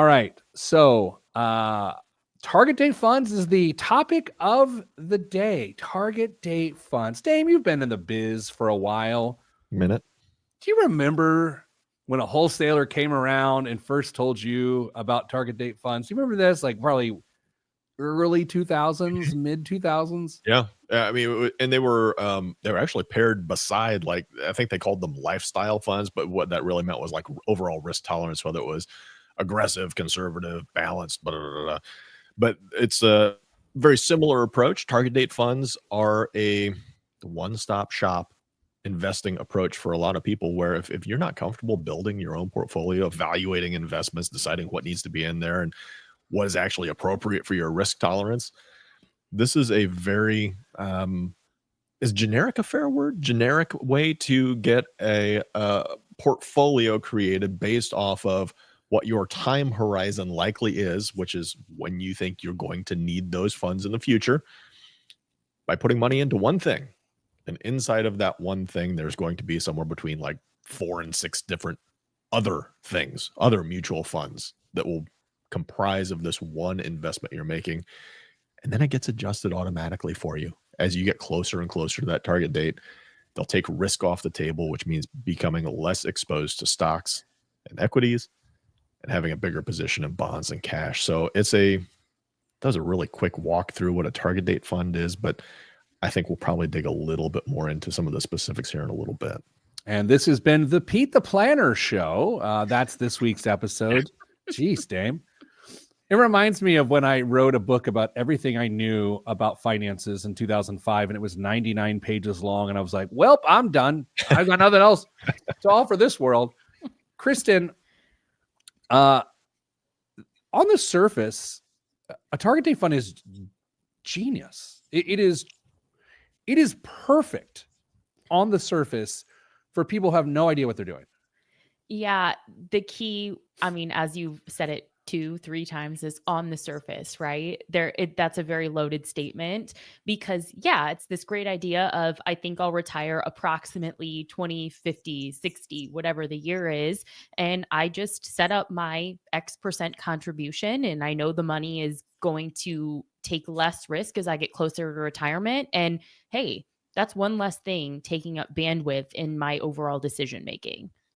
All right. So, target date funds is the topic of the day. Target date funds. Dame, you've been in the biz for a while. Minute. Do you remember when a wholesaler came around and first told you about target date funds? Do you remember this? Like probably early 2000s, mid 2000s? Yeah. I mean, and they were actually paired beside, like, I think they called them lifestyle funds, but what that really meant was like overall risk tolerance, whether it was aggressive, conservative, balanced, blah, blah, blah, blah. But it's a very similar approach. Target date funds are a one-stop shop investing approach for a lot of people, where if you're not comfortable building your own portfolio, evaluating investments, deciding what needs to be in there and what is actually appropriate for your risk tolerance, this is a very is generic a fair word? Generic way to get a portfolio created based off of what your time horizon likely is, which is when you think you're going to need those funds in the future, by putting money into one thing. And inside of that one thing, there's going to be somewhere between like 4 and 6 different other things, other mutual funds that will comprise of this one investment you're making. And then it gets adjusted automatically for you as you get closer and closer to that target date. They'll take risk off the table, which means becoming less exposed to stocks and equities and having a bigger position in bonds and cash. So does a really quick walk through what a target date fund is, but I think we'll probably dig a little bit more into some of the specifics here in a little bit. And this has been the Pete the Planner Show. That's this week's episode. Jeez, Dame. It reminds me of when I wrote a book about everything I knew about finances in 2005, and it was 99 pages long. And I was like, well, I'm done. I've got nothing else to offer this world. Kristen, on the surface, a target date fund is genius. It is perfect on the surface for people who have no idea what they're doing. Yeah. The key, I mean, as you've said it 2-3 times, is on the surface, right? That's a very loaded statement because it's this great idea of, I think I'll retire approximately 20, 50, 60, whatever the year is. And I just set up my X% contribution and I know the money is going to take less risk as I get closer to retirement. And hey, that's one less thing taking up bandwidth in my overall decision making.